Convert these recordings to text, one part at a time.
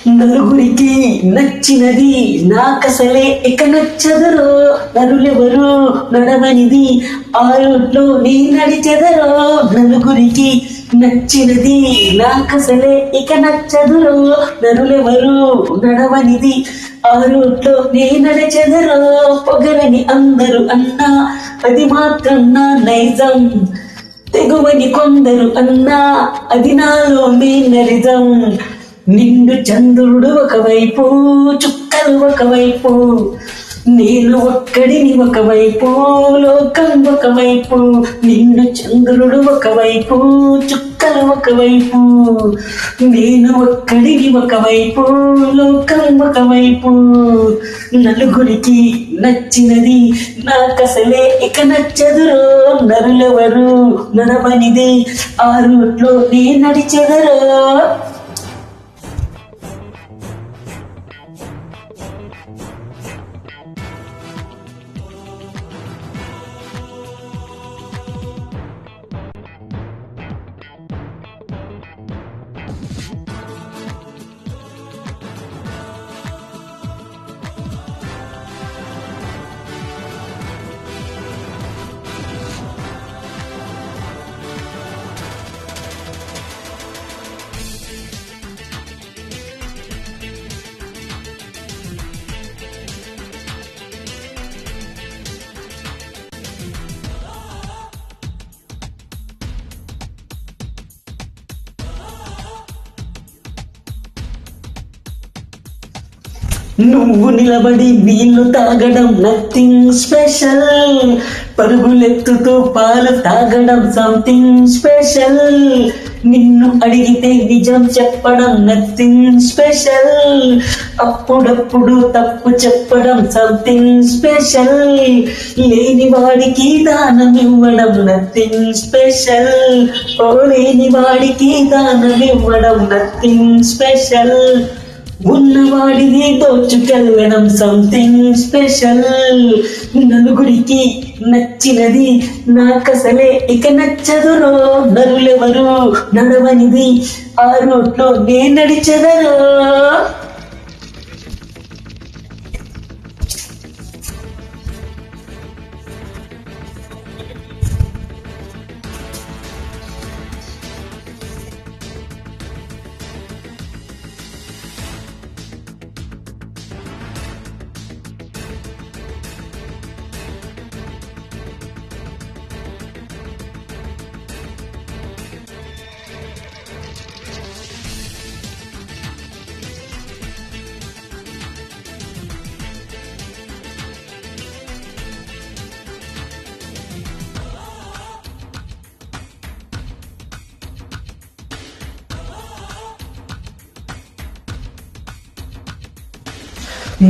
నలుగురికి నచ్చినది నాకసలే ఇక నచ్చదరో, నరులెవరు నడవనిది ఆ రోడ్లో నీ నడిచెదరో. నలుగురికి నచ్చినది నాకసలే ఇక నచ్చదురో, నరులెవరు నడవనిది ఆ రోడ్లో నీ నడిచెదరో. పొగరని అందరూ అన్నా అది మాత్రం నా నైజం, తెగువని కొందరు అన్నా అది నాలో మేనరిజం. నిండు చంద్రుడు ఒకవైపు, చుక్కలు ఒకవైపు, నేను ఒక్కడిని ఒకవైపు, లోకం ఒకవైపు. నిండు చంద్రుడు ఒకవైపు, చుక్కలు ఒకవైపు, నేను ఒక్కడిని ఒకవైపు, లోకం ఒకవైపు. నలుగురికి నచ్చినది నాకసలే ఇక నచ్చదురో, నరులెవరు నడవనిది ఆ రూట్లో నే నడిచెదరో. నువ్వు నిలబడి నీళ్లు తాగడం నథింగ్ స్పెషల్, పరుగులెత్తుతూ పాలు తాగడం సంథింగ్ స్పెషల్. నిన్ను అడిగితే నిజం చెప్పడం నథింగ్ స్పెషల్, అప్పుడప్పుడు తప్పు చెప్పడం సంథింగ్ స్పెషల్. లేని వాడికి దానం ఇవ్వడం నథింగ్ స్పెషల్, ఓ లేని వాడికి దానం ఇవ్వడం నథింగ్ స్పెషల్. ఉన్నవాడిని దోచుకెళ్ళడం సంథింగ్ స్పెషల్. నలుగురికి నచ్చినది నాకసలే ఇక నచ్చదురో, నరులెవరు నడవనిది ఆ రోడ్లో నే నడిచెదరో.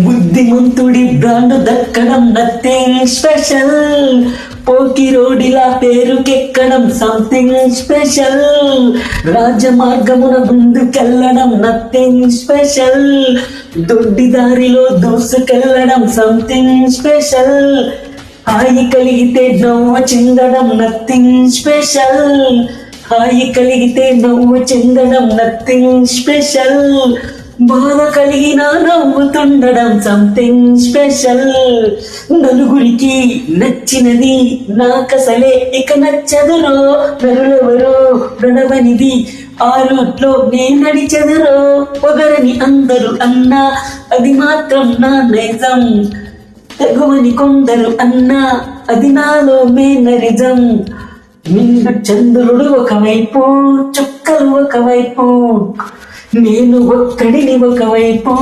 బుద్ధిమంతుడి బ్రాండ్ దక్కడం నథింగ్ స్పెషల్, పోకిరోడిలా పేరుకెక్కడం సంథింగ్ స్పెషల్. రాజమార్గమున ముందుకెళ్ళడం నథింగ్ స్పెషల్, దొడ్డి దారిలో దూసుకెళ్ళడం సంథింగ్ స్పెషల్. హాయి కలిగితే నవ్వు చెందడం నథింగ్ స్పెషల్, హాయి కలిగితే నవ్వు చెందడం నథింగ్ స్పెషల్. బాధ కలిగిన నవ్వుతుండడం సంథింగ్ స్పెషల్. నలుగురికి నచ్చినది నాకసలే ఇక నచ్చదురో, నరులెవరో నడవనిది ఆ రూట్లో నే నడిచెదరో. పొగరని అందరూ అన్నా అది మాత్రం నా నైజం, తెగువని కొందరు అన్నా అది నాలో మేనరిజం. నిండు చంద్రుడు ఒకవైపు, చుక్కలు ఒకవైపు, నేను ఒక్కడిని ఒకవైపు,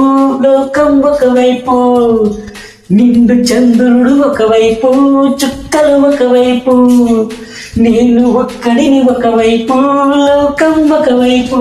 లోకం ఒకవైపు. నిండు చంద్రుడు ఒకవైపు, చుక్కలు ఒకవైపు, నేను ఒక్కడిని ఒకవైపు, లోకం ఒకవైపు.